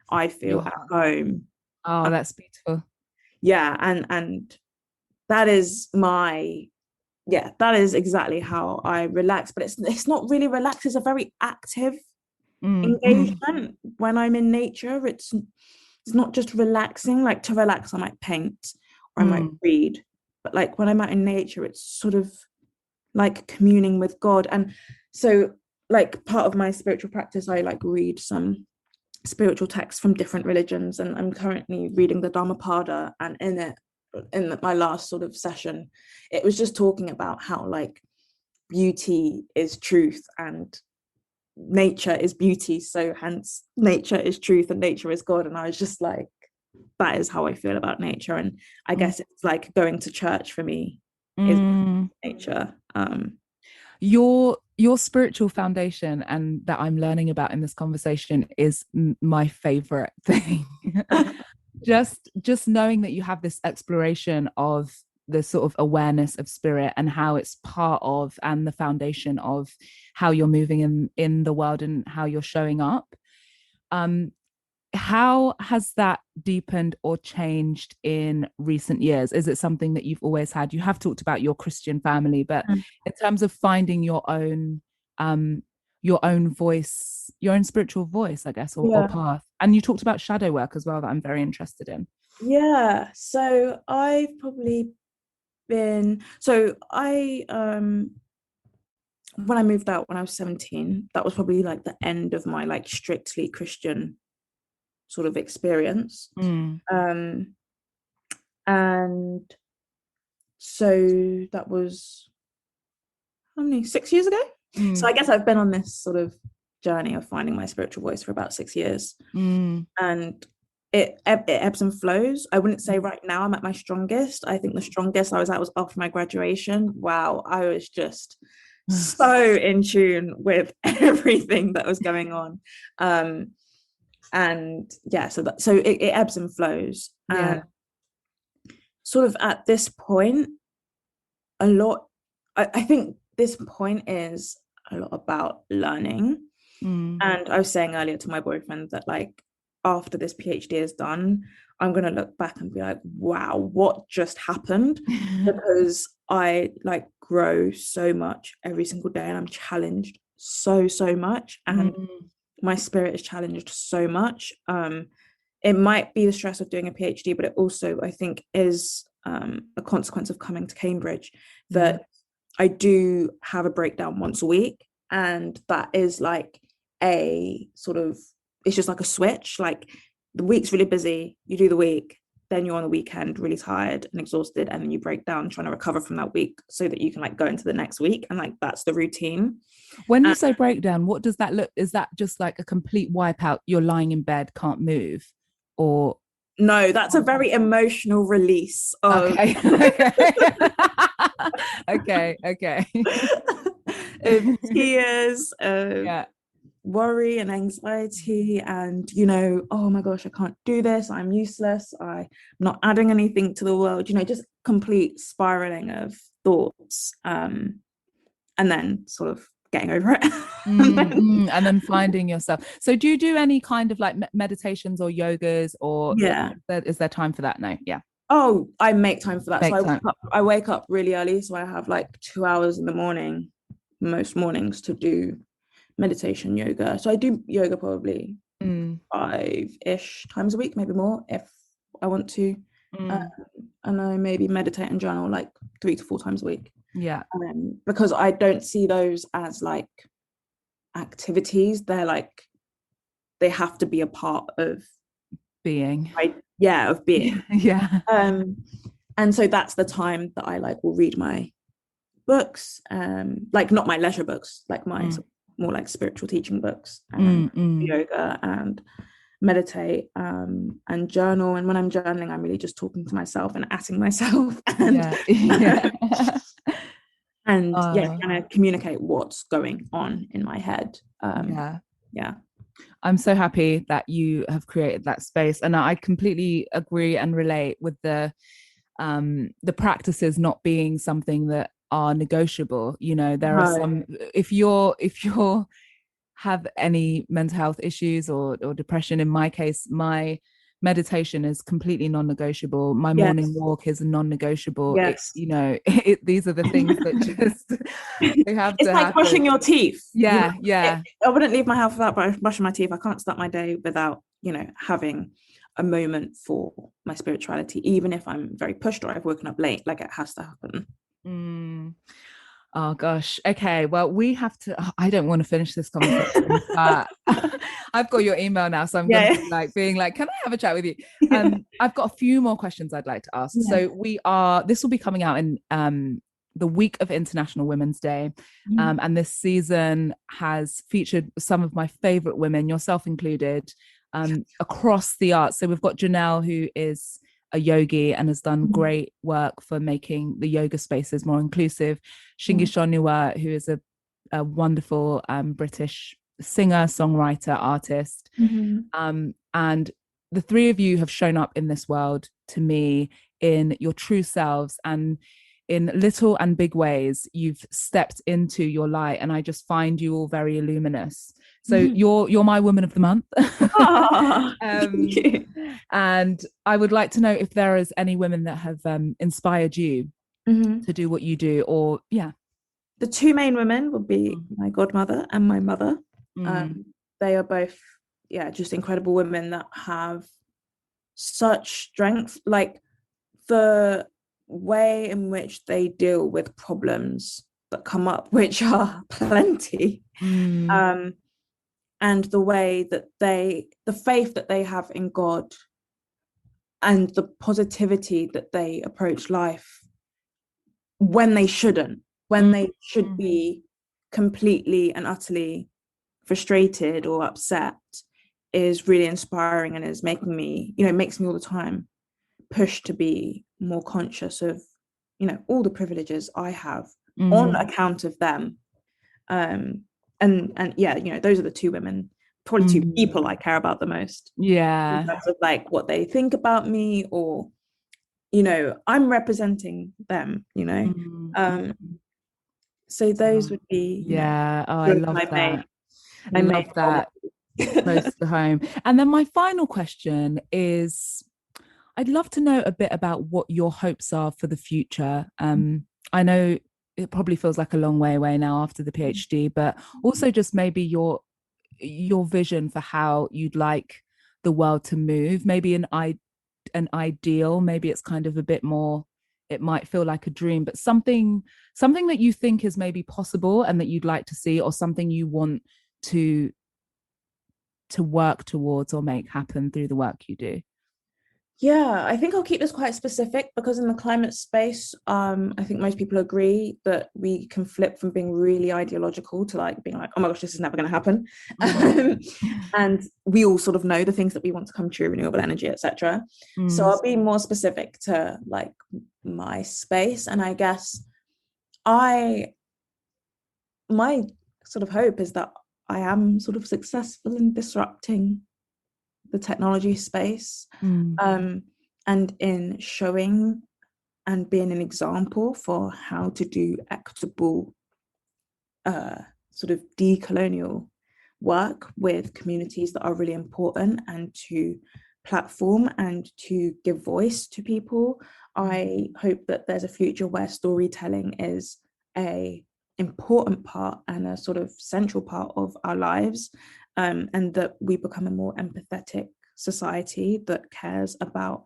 I feel Your at heart. home. Oh, that's beautiful. Yeah, and that is my, yeah, that is exactly how I relax. But it's not really relaxed. It's a very active engagement when I'm in nature. It's not just relaxing. Like, to relax, I might paint or I might read. But like when I'm out in nature, it's sort of like communing with God. And so, like, part of my spiritual practice, I like read some spiritual texts from different religions, and I'm currently reading the Dhammapada. And in it, in my last sort of session, it was just talking about how like beauty is truth and nature is beauty, so hence nature is truth and nature is God. And I was just like, that is how I feel about nature. And I guess it's like going to church for me is nature. Your spiritual foundation, and that I'm learning about in this conversation, is my favorite thing. just knowing that you have this exploration of the sort of awareness of spirit and how it's part of and the foundation of how you're moving in the world and how you're showing up. How has that deepened or changed in recent years? Is it something that you've always had? You have talked about your Christian family, but in terms of finding your own voice, your own spiritual voice, I guess, or path. And you talked about shadow work as well, that I'm very interested in. Yeah, so I've probably been, so I when I moved out when I was 17, that was probably like the end of my like strictly Christian sort of experience. And so that was, how many, 6 years ago? So I guess I've been on this sort of journey of finding my spiritual voice for about 6 years. And it ebbs and flows. I wouldn't say right now I'm at my strongest. I think the strongest I was at was after my graduation. Wow, I was just so in tune with everything that was going on. And yeah, so it ebbs and flows. And sort of at this point, a lot, I think this point is a lot about learning. And I was saying earlier to my boyfriend that like, after this PhD is done, I'm going to look back and be like, wow, what just happened? Because I like grow so much every single day, and I'm challenged so much, and my spirit is challenged so much. It might be the stress of doing a PhD, but it also, I think, is a consequence of coming to Cambridge, that I do have a breakdown once a week, and that is like a sort of, it's just like a switch. Like, the week's really busy, you do the week, then you're on the weekend really tired and exhausted, and then you break down trying to recover from that week so that you can like go into the next week, and like that's the routine. When you say breakdown, what does that look? Is that just like a complete wipeout? You're lying in bed, can't move, or no, that's a very emotional release of okay. of tears, of worry and anxiety, and you know, oh my gosh, I can't do this, I'm useless, I'm not adding anything to the world, you know, just complete spiraling of thoughts, and then sort of getting over it. And then finding yourself. So do you do any kind of like meditations or yogas, or is there time for that? No. Yeah. Oh, I make time for that. Make so time. I wake up really early, so I have like 2 hours in the morning most mornings to do meditation, yoga. So I do yoga probably 5-ish times a week, maybe more if I want to. And I maybe meditate and journal like 3 to 4 times a week. Yeah. Because I don't see those as like activities. They're like, they have to be a part of being. Of being. Yeah. And so that's the time that I like will read my books, like not my leisure books, like my more like spiritual teaching books, yoga and meditate, and journal. And when I'm journaling, I'm really just talking to myself and asking myself and and kind of communicate what's going on in my head. I'm so happy that you have created that space, and I completely agree and relate with the practices not being something that are negotiable. You know, there are some, if you're have any mental health issues or depression, in my case, my meditation is completely non-negotiable. My morning walk is non-negotiable. These are the things that just they have it's to like happen. brushing your teeth. I wouldn't leave my house without brushing my teeth. I can't start my day without having a moment for my spirituality, even if I'm very pushed or I've woken up late. Like, it has to happen. Oh gosh. Okay. Well, we have to. I don't want to finish this conversation, but I've got your email now, so I'm going to be like being like, "Can I have a chat with you?" I've got a few more questions I'd like to ask. So this will be coming out in the week of International Women's Day, and this season has featured some of my favorite women, yourself included, across the arts. So we've got Janelle, who is a yogi and has done great work for making the yoga spaces more inclusive. Shingi Shonua, who is a wonderful British singer, songwriter, artist. And the three of you have shown up in this world to me in your true selves, and in little and big ways you've stepped into your light, and I just find you all very luminous. So you're my woman of the month. And I would like to know if there is any women that have inspired you to do what you do, or the two main women would be my godmother and my mother. They are both just incredible women that have such strength. Like, the way in which they deal with problems that come up, which are plenty, and the way that the faith that they have in God, and the positivity that they approach life when they shouldn't, when they should be completely and utterly frustrated or upset, is really inspiring, and is making me, makes me all the time push to be more conscious of, all the privileges I have on account of them. And those are the two women, probably two people I care about the most. In terms of like what they think about me, or I'm representing them. So those would be I love that. I love that. Close to home. And then my final question is, I'd love to know a bit about what your hopes are for the future. I know it probably feels like a long way away now after the PhD, but also just maybe your vision for how you'd like the world to move. Maybe an ideal, maybe it's kind of a bit more, it might feel like a dream, but something that you think is maybe possible and that you'd like to see, or something you want to work towards or make happen through the work you do. I think I'll keep this quite specific, because in the climate space, I think most people agree that we can flip from being really ideological to like being like, oh my gosh, this is never going to happen. And we all sort of know the things that we want to come true: renewable energy, etc. So I'll be more specific to like my space. And I guess my sort of hope is that I am sort of successful in disrupting the technology space, and in showing and being an example for how to do equitable sort of decolonial work with communities that are really important, and to platform and to give voice to people. I hope that there's a future where storytelling is a important part and a sort of central part of our lives, and that we become a more empathetic society that cares about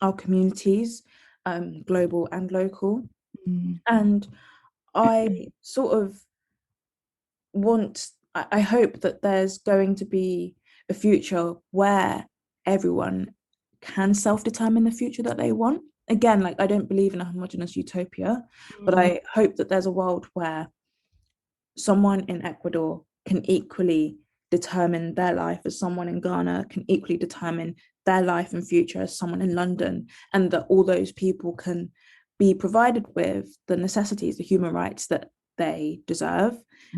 our communities, global and local. And I sort of I hope that there's going to be a future where everyone can self-determine the future that they want. Again, like, I don't believe in a homogenous utopia, but I hope that there's a world where someone in Ecuador can equally determine their life as someone in Ghana can equally determine their life and future as someone in London, and that all those people can be provided with the necessities, the human rights that they deserve,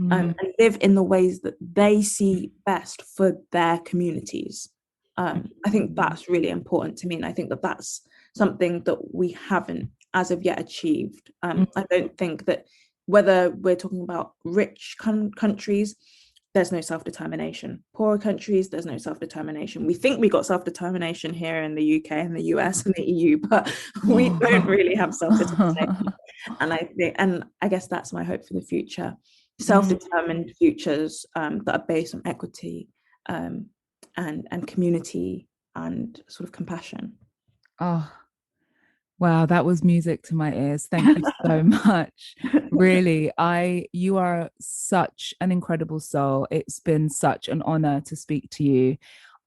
and live in the ways that they see best for their communities. I think that's really important to me, and I think that that's something that we haven't as of yet achieved. I don't think that, whether we're talking about rich countries, there's no self-determination. Poorer countries, there's no self-determination. We think we got self-determination here in the UK and the US and the EU, but we don't really have self-determination. And I guess that's my hope for the future: self-determined futures that are based on equity, and community, and sort of compassion. Oh, wow, that was music to my ears. Thank you so much. Really, you are such an incredible soul. It's been such an honor to speak to you.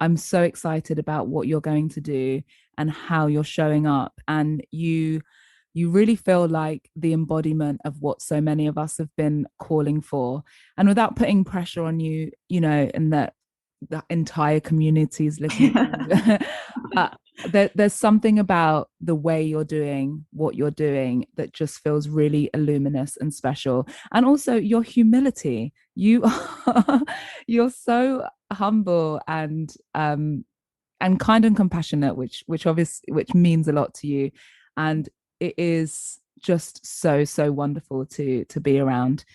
I'm so excited about what you're going to do and how you're showing up. And you really feel like the embodiment of what so many of us have been calling for. And without putting pressure on you, and that the entire community is listening to you. There's something about the way you're doing what you're doing that just feels really luminous and special. And also your humility. You're so humble and kind and compassionate, which means a lot to you. And it is just so wonderful to be around.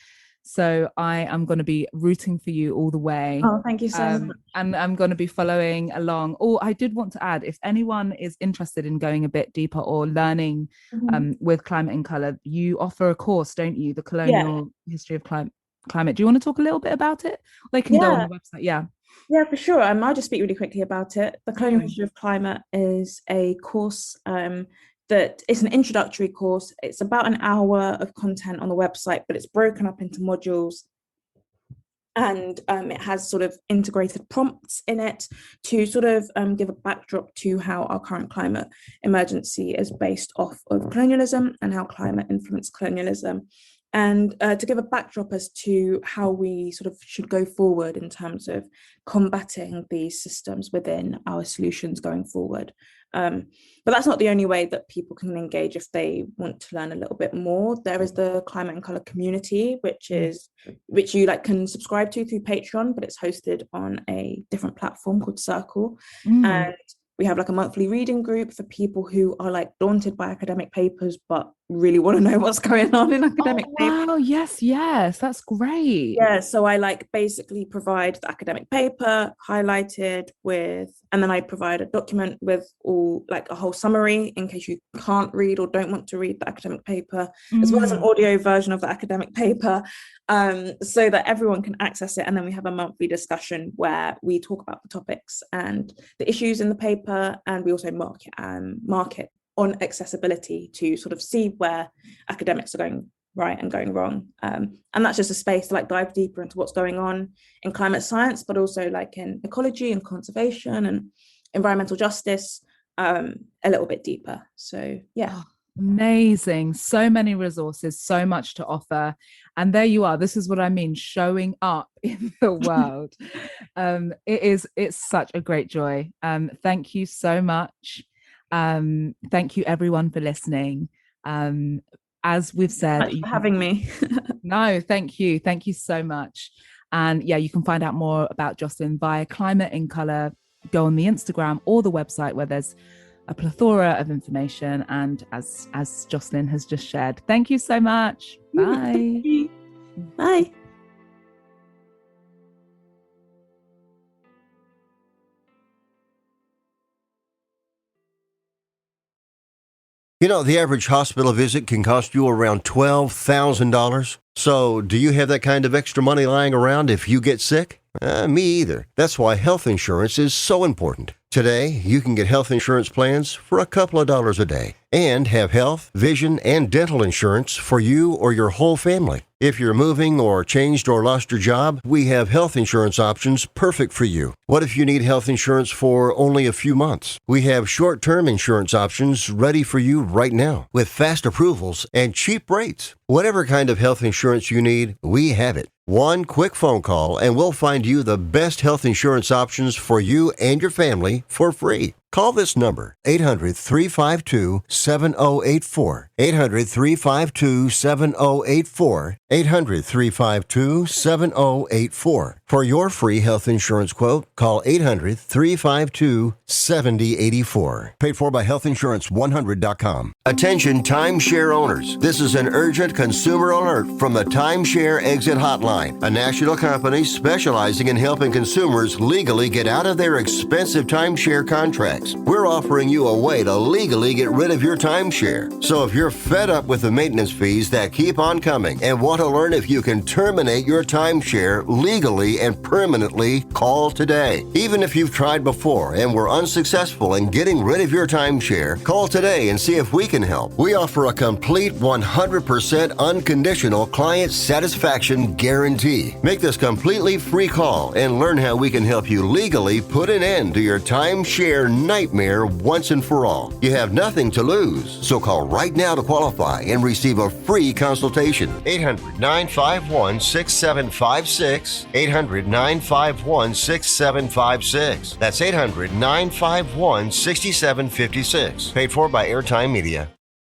So I am going to be rooting for you all the way. Oh, thank you so much. And I'm going to be following along. Oh, I did want to add, if anyone is interested in going a bit deeper or learning with Climate in Colour, you offer a course, don't you? The Colonial History of Climate. Do you want to talk a little bit about it? They can go on the website. Yeah, for sure. I'll just speak really quickly about it. The Colonial History of Climate is a course that it's an introductory course. It's about an hour of content on the website, but it's broken up into modules, and it has sort of integrated prompts in it to sort of give a backdrop to how our current climate emergency is based off of colonialism and how climate influenced colonialism, and to give a backdrop as to how we sort of should go forward in terms of combating these systems within our solutions going forward. But that's not the only way that people can engage if they want to learn a little bit more. There is the Climate in Colour community, which you can subscribe to through Patreon, but it's hosted on a different platform called Circle. And we have a monthly reading group for people who are daunted by academic papers but really want to know what's going on in academic papers. Wow, yes, that's great. Yeah, so I basically provide the academic paper highlighted with, and then I provide a document with all a whole summary in case you can't read or don't want to read the academic paper, as well as an audio version of the academic paper, so that everyone can access it. And then we have a monthly discussion where we talk about the topics and the issues in the paper, and we also mark it on accessibility to sort of see where academics are going right and going wrong. And that's just a space to dive deeper into what's going on in climate science, but also in ecology and conservation and environmental justice, a little bit deeper. So yeah. Oh, amazing. So many resources, so much to offer. And there you are. This is what I mean, showing up in the world. It's such a great joy. Thank you so much. Thank you everyone for listening. As we've said, Thanks for having me. No, thank you so much. And you can find out more about Joycelyn via Climate in Colour. Go on the Instagram or the website where there's a plethora of information, and as Joycelyn has just shared. Thank you so much. Bye. Bye. You know, the average hospital visit can cost you around $12,000. So, do you have that kind of extra money lying around if you get sick? Me either. That's why health insurance is so important. Today, you can get health insurance plans for a couple of dollars a day and have health, vision, and dental insurance for you or your whole family. If you're moving or changed or lost your job, we have health insurance options perfect for you. What if you need health insurance for only a few months? We have short-term insurance options ready for you right now with fast approvals and cheap rates. Whatever kind of health insurance you need, we have it. One quick phone call and we'll find you the best health insurance options for you and your family for free. Call this number, 800-352-7084, 800-352-7084, 800-352-7084. For your free health insurance quote, call 800-352-7084. Paid for by healthinsurance100.com. Attention timeshare owners. This is an urgent consumer alert from the Timeshare Exit Hotline, a national company specializing in helping consumers legally get out of their expensive timeshare contracts. We're offering you a way to legally get rid of your timeshare. So if you're fed up with the maintenance fees that keep on coming and want to learn if you can terminate your timeshare legally and permanently, call today. Even if you've tried before and were unsuccessful in getting rid of your timeshare, call today and see if we can help. We offer a complete 100% unconditional client satisfaction guarantee. Make this completely free call and learn how we can help you legally put an end to your timeshare nightmare once and for all. You have nothing to lose, so call right now to qualify and receive a free consultation. 800-951-6756, 800-951-6756. That's 800-951-6756. Paid for by Airtime Media.